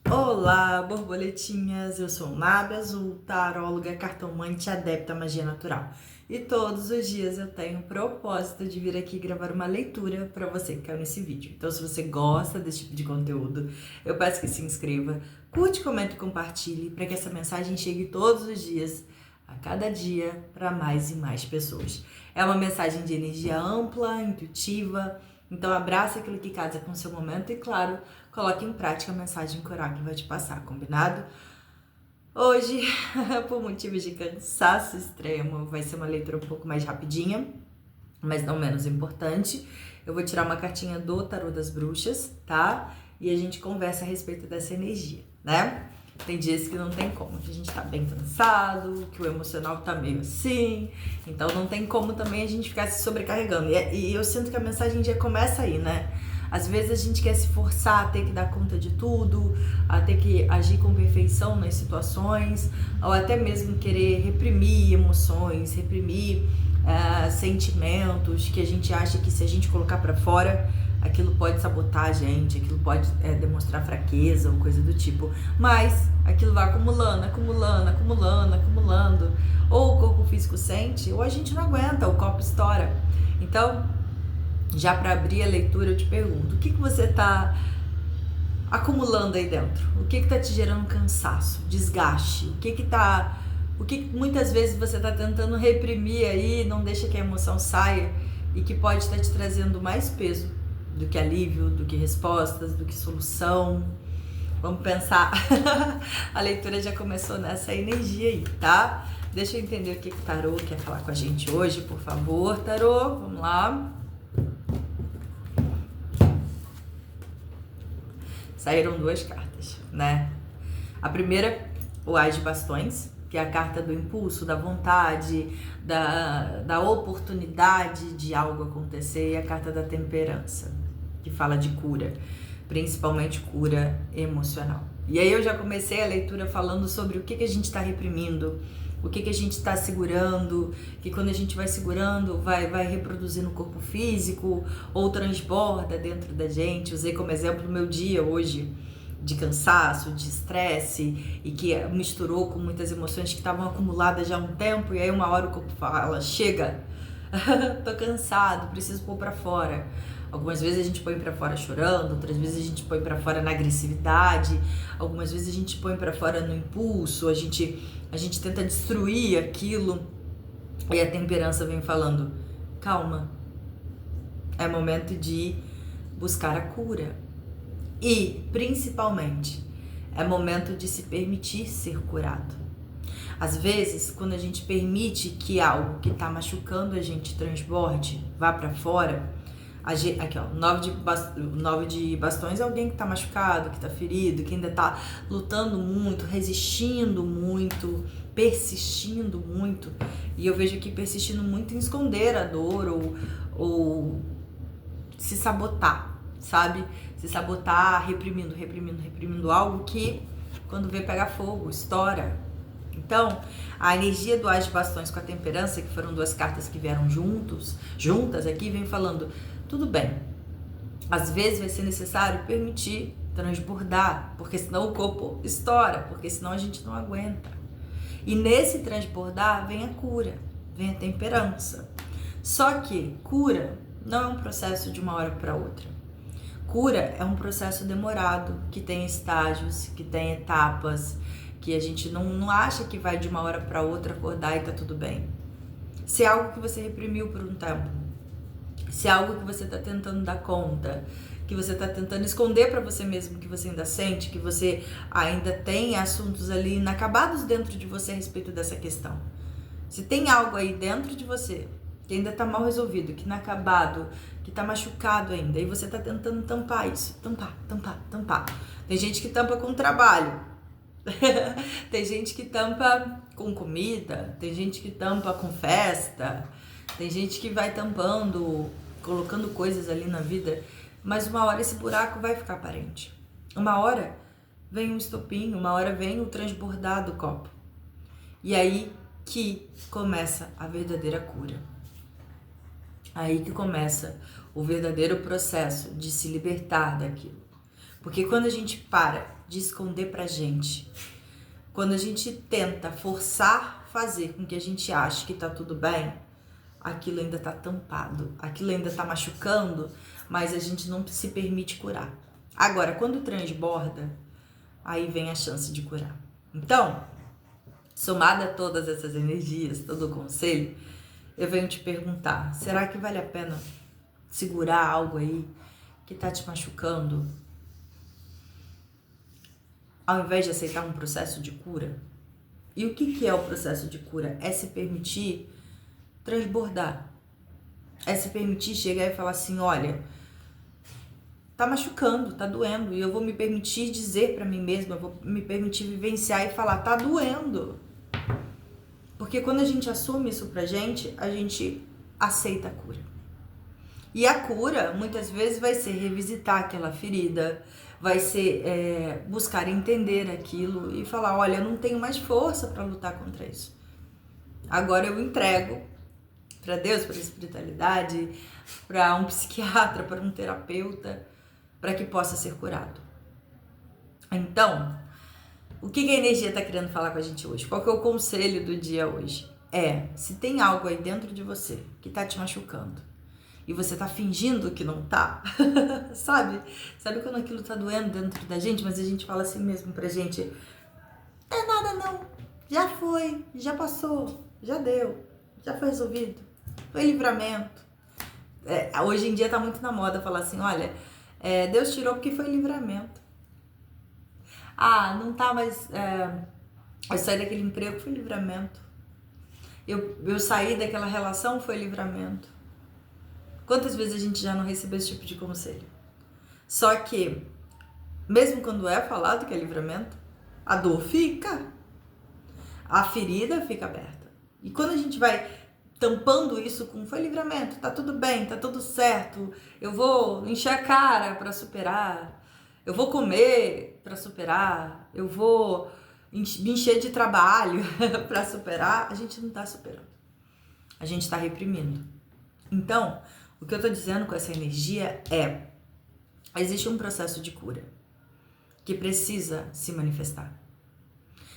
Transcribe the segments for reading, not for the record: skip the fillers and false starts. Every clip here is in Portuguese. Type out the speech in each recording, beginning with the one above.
Olá, borboletinhas! Eu sou Nábia Azul, taróloga, cartomante, adepta à magia natural. E todos os dias eu tenho o propósito de vir aqui gravar uma leitura para você que caiu nesse vídeo. Então, se você gosta desse tipo de conteúdo, eu peço que se inscreva, curte, comente e compartilhe para que essa mensagem chegue todos os dias, a cada dia, para mais e mais pessoas. É uma mensagem de energia ampla, intuitiva. Então abraça aquilo que casa com o seu momento e, claro, coloque em prática a mensagem que o oráculo vai te passar, combinado? Hoje, por motivos de cansaço extremo, vai ser uma leitura um pouco mais rapidinha, mas não menos importante. Eu vou tirar uma cartinha do Tarô das Bruxas, tá? E a gente conversa a respeito dessa energia, né? Tem dias que não tem como, que a gente tá bem cansado, que o emocional tá meio assim, então não tem como também a gente ficar se sobrecarregando. E eu sinto que a mensagem já começa aí, né? Às vezes a gente quer se forçar a ter que dar conta de tudo, a ter que agir com perfeição nas situações, ou até mesmo querer reprimir emoções, reprimir sentimentos que a gente acha que se a gente colocar pra fora, aquilo pode sabotar a gente, aquilo pode demonstrar fraqueza ou coisa do tipo. Mas aquilo vai acumulando, acumulando, acumulando, acumulando. Ou o corpo físico sente, ou a gente não aguenta, o copo estoura. Então, já para abrir a leitura, eu te pergunto, o que você está acumulando aí dentro? O que está te gerando cansaço, desgaste? O que muitas vezes você está tentando reprimir aí, não deixa que a emoção saia e que pode estar te trazendo mais peso do que alívio, do que respostas, do que solução? Vamos pensar. A leitura já começou nessa energia aí, tá? Deixa eu entender o que o Tarô quer falar com a gente hoje, por favor, Tarô. Vamos lá. Saíram duas cartas, né? A primeira, o As de Bastões, que é a carta do impulso, da vontade, da oportunidade de algo acontecer, e a carta da Temperança, que fala de cura, principalmente cura emocional. E aí eu já comecei a leitura falando sobre o que a gente está reprimindo, o que a gente está segurando, que quando a gente vai segurando, vai reproduzir no corpo físico ou transborda dentro da gente. Usei como exemplo o meu dia hoje de cansaço, de estresse, e que misturou com muitas emoções que estavam acumuladas já há um tempo, e aí uma hora o corpo fala, chega, tô cansado, preciso pôr pra fora. Algumas vezes a gente põe pra fora chorando, outras vezes a gente põe pra fora na agressividade, algumas vezes a gente põe pra fora no impulso, a gente tenta destruir aquilo, e a Temperança vem falando, calma, é momento de buscar a cura. E, principalmente, é momento de se permitir ser curado. Às vezes, quando a gente permite que algo que está machucando a gente transborde, vá para fora, aqui ó, o 9 de bastões é alguém que está machucado, que está ferido, que ainda está lutando muito, resistindo muito, persistindo muito. E eu vejo aqui persistindo muito em esconder a dor ou se sabotar, sabe? Se sabotar, reprimindo algo que, quando vê, pega fogo, estoura. Então, a energia do As de Bastões com a Temperança, que foram duas cartas que vieram juntas aqui, vem falando, tudo bem, às vezes vai ser necessário permitir transbordar, porque senão o corpo estoura, porque senão a gente não aguenta. E nesse transbordar vem a cura, vem a temperança. Só que cura não é um processo de uma hora para outra. Cura é um processo demorado, que tem estágios, que tem etapas, que a gente não acha que vai de uma hora para outra acordar e tá tudo bem. Se é algo que você reprimiu por um tempo, se é algo que você tá tentando dar conta, que você tá tentando esconder para você mesmo, que você ainda sente, que você ainda tem assuntos ali inacabados dentro de você a respeito dessa questão. Se tem algo aí dentro de você que ainda tá mal resolvido, que inacabado, que tá machucado ainda, e você tá tentando tampar isso, tampar. Tem gente que tampa com trabalho, tem gente que tampa com comida, tem gente que tampa com festa, tem gente que vai tampando, colocando coisas ali na vida, mas uma hora esse buraco vai ficar aparente. Uma hora vem um estopim, uma hora vem o transbordar do copo. E aí que começa a verdadeira cura. Aí que começa o verdadeiro processo de se libertar daquilo. Porque quando a gente para de esconder pra gente. Quando a gente tenta forçar fazer com que a gente ache que tá tudo bem, aquilo ainda tá tampado, aquilo ainda tá machucando, mas a gente não se permite curar. Agora, quando transborda, aí vem a chance de curar. Então, somada a todas essas energias, todo o conselho, eu venho te perguntar, será que vale a pena segurar algo aí que tá te machucando, ao invés de aceitar um processo de cura? E o que é o processo de cura? É se permitir transbordar. É se permitir chegar e falar assim, olha, tá machucando, tá doendo, e eu vou me permitir dizer pra mim mesma, eu vou me permitir vivenciar e falar, tá doendo. Porque quando a gente assume isso pra gente, a gente aceita a cura. E a cura, muitas vezes, vai ser revisitar aquela ferida, vai ser buscar entender aquilo e falar, olha, eu não tenho mais força para lutar contra isso. Agora eu entrego para Deus, para a espiritualidade, para um psiquiatra, para um terapeuta, para que possa ser curado. Então, o que a energia está querendo falar com a gente hoje? Qual que é o conselho do dia hoje? Se tem algo aí dentro de você que está te machucando, e você tá fingindo que não tá, sabe? Sabe quando aquilo tá doendo dentro da gente, mas a gente fala assim mesmo pra gente, não é nada não, já foi, já passou, já deu, já foi resolvido, foi livramento. Hoje em dia tá muito na moda falar assim, olha, Deus tirou porque foi livramento. Não tá mais, eu saí daquele emprego, foi livramento. Eu saí daquela relação, foi livramento. Quantas vezes a gente já não recebeu esse tipo de conselho? Só que, mesmo quando é falado que é livramento, a dor fica, a ferida fica aberta. E quando a gente vai tampando isso com foi livramento, tá tudo bem, tá tudo certo, eu vou encher a cara para superar, eu vou comer para superar, eu vou me encher de trabalho para superar, a gente não tá superando. A gente tá reprimindo. Então, o que eu tô dizendo com essa energia existe um processo de cura que precisa se manifestar.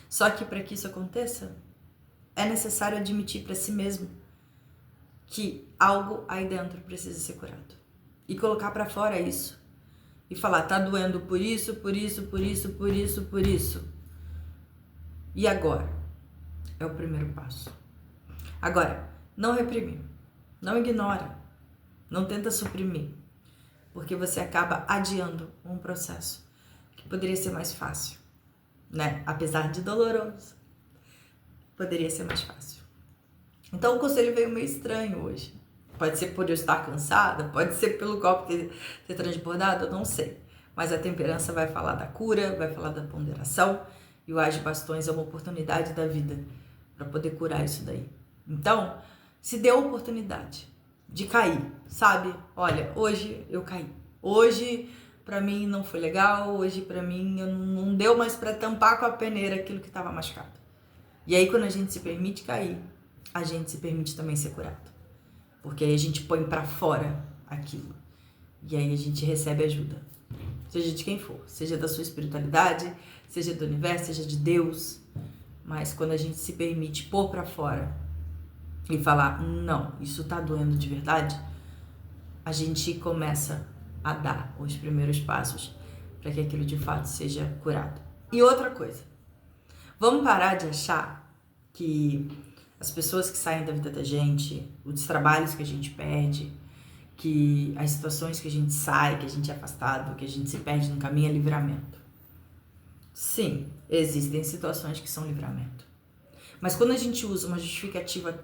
Só que para que isso aconteça, é necessário admitir para si mesmo que algo aí dentro precisa ser curado. E colocar para fora isso. E falar, tá doendo por isso, por isso, por isso, por isso, por isso. E agora? É o primeiro passo. Agora, não reprime, não ignora. Não tenta suprimir, porque você acaba adiando um processo que poderia ser mais fácil, né? Apesar de doloroso, poderia ser mais fácil. Então o conselho veio meio estranho hoje. Pode ser por eu estar cansada, pode ser pelo copo ter transbordado, eu não sei. Mas a temperança vai falar da cura, vai falar da ponderação, e o As de Bastões é uma oportunidade da vida para poder curar isso daí. Então, se dê a oportunidade de cair, sabe? Olha, hoje eu caí. Hoje pra mim não foi legal, hoje pra mim não deu mais pra tampar com a peneira aquilo que tava machucado. E aí quando a gente se permite cair, a gente se permite também ser curado. Porque aí a gente põe pra fora aquilo. E aí a gente recebe ajuda. Seja de quem for, seja da sua espiritualidade, seja do universo, seja de Deus. Mas quando a gente se permite pôr pra fora e falar, não, isso tá doendo de verdade, a gente começa a dar os primeiros passos para que aquilo de fato seja curado. E outra coisa, vamos parar de achar que as pessoas que saem da vida da gente, os trabalhos que a gente perde, que as situações que a gente sai, que a gente é afastado, que a gente se perde no caminho é livramento. Sim, existem situações que são livramento. Mas quando a gente usa uma justificativa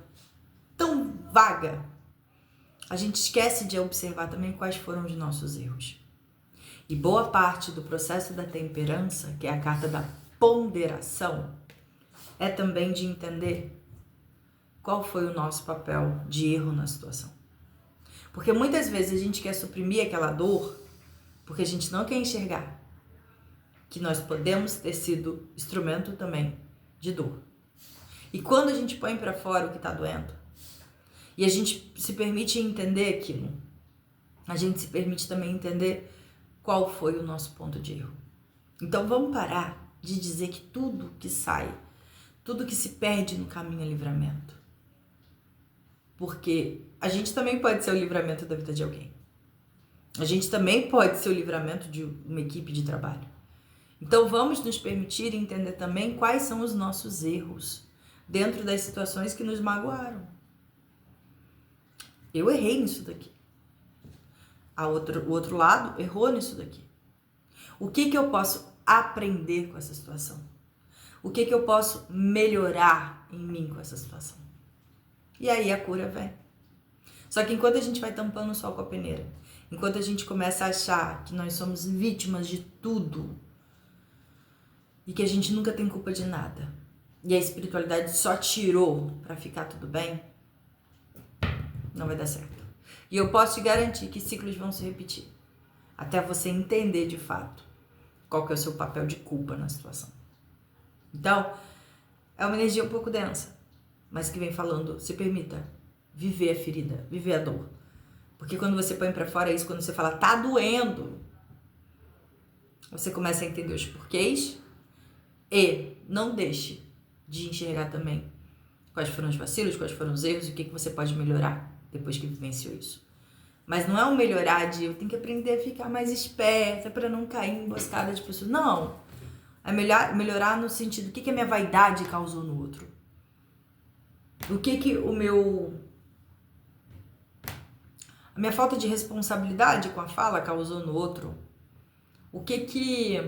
tão vaga, a gente esquece de observar também quais foram os nossos erros. E boa parte do processo da temperança, que é a carta da ponderação, é também de entender qual foi o nosso papel de erro na situação. Porque muitas vezes a gente quer suprimir aquela dor porque a gente não quer enxergar que nós podemos ter sido instrumento também de dor. E quando a gente põe para fora o que está doendo, e a gente se permite entender aquilo, a gente se permite também entender qual foi o nosso ponto de erro. Então vamos parar de dizer que tudo que sai, tudo que se perde no caminho é livramento. Porque a gente também pode ser o livramento da vida de alguém. A gente também pode ser o livramento de uma equipe de trabalho. Então vamos nos permitir entender também quais são os nossos erros dentro das situações que nos magoaram. Eu errei nisso daqui. O outro lado errou nisso daqui. O que eu posso aprender com essa situação? O que eu posso melhorar em mim com essa situação? E aí a cura vem. Só que enquanto a gente vai tampando o sol com a peneira, enquanto a gente começa a achar que nós somos vítimas de tudo e que a gente nunca tem culpa de nada, e a espiritualidade só tirou para ficar tudo bem, não vai dar certo. E eu posso te garantir que ciclos vão se repetir, até você entender de fato qual que é o seu papel de culpa na situação. Então, é uma energia um pouco densa, mas que vem falando, se permita viver a ferida, viver a dor. Porque quando você põe pra fora isso, quando você fala, tá doendo, você começa a entender os porquês e não deixe de enxergar também quais foram os vacilos, quais foram os erros e o que você pode melhorar depois que vivenciou isso. Mas não é um melhorar de eu tenho que aprender a ficar mais esperta para não cair em emboscada de pessoas. Não. É melhorar no sentido, o que a minha vaidade causou no outro? O que a minha falta de responsabilidade com a fala causou no outro? O que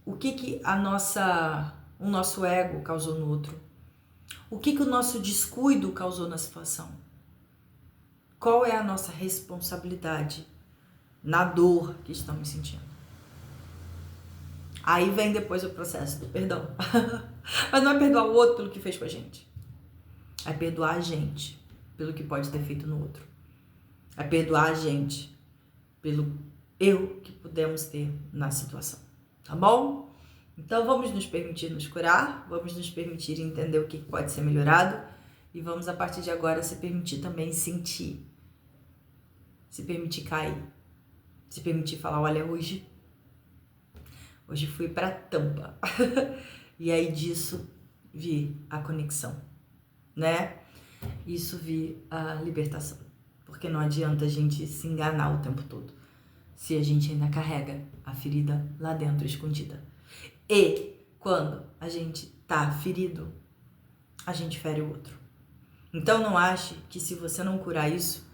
o nosso ego causou no outro? O que o nosso descuido causou na situação? Qual é a nossa responsabilidade na dor que estamos sentindo? Aí vem depois o processo do perdão. Mas não é perdoar o outro pelo que fez com a gente. É perdoar a gente pelo que pode ter feito no outro. É perdoar a gente pelo erro que pudemos ter na situação. Tá bom? Então vamos nos permitir nos curar, vamos nos permitir entender o que pode ser melhorado e vamos a partir de agora se permitir também sentir, se permitir cair, se permitir falar, olha, hoje fui pra tampa. E aí disso vi a conexão, né? Isso vi a libertação. Porque não adianta a gente se enganar o tempo todo se a gente ainda carrega a ferida lá dentro escondida. E quando a gente tá ferido, a gente fere o outro. Então não ache que se você não curar isso,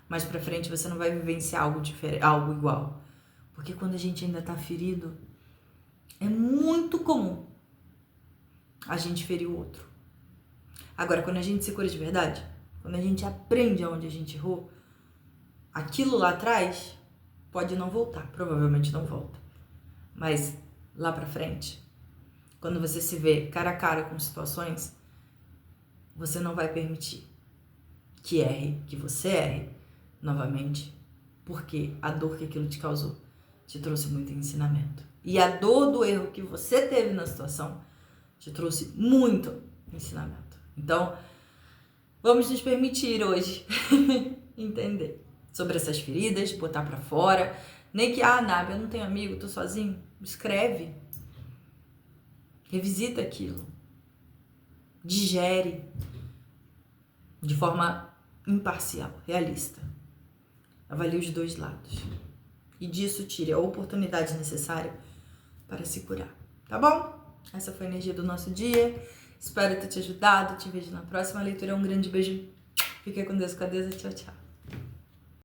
mais pra frente você não vai vivenciar algo diferente, algo igual. Porque quando a gente ainda tá ferido, é muito comum a gente ferir o outro. Agora, quando a gente se cura de verdade, quando a gente aprende aonde a gente errou, aquilo lá atrás pode não voltar, provavelmente não volta. Mas lá pra frente, quando você se vê cara a cara com situações, você não vai permitir que você erre novamente, porque a dor que aquilo te causou te trouxe muito ensinamento. E a dor do erro que você teve na situação te trouxe muito ensinamento. Então, vamos nos permitir hoje entender sobre essas feridas, botar pra fora. Nem que, Nábia, eu não tenho amigo, tô sozinho. Escreve. Revisita aquilo. Digere de forma imparcial, realista. Avalie os dois lados. E disso tire a oportunidade necessária para se curar. Tá bom? Essa foi a energia do nosso dia. Espero ter te ajudado. Te vejo na próxima leitura. Um grande beijo. Fique com Deus, com a Deusa. Tchau, tchau.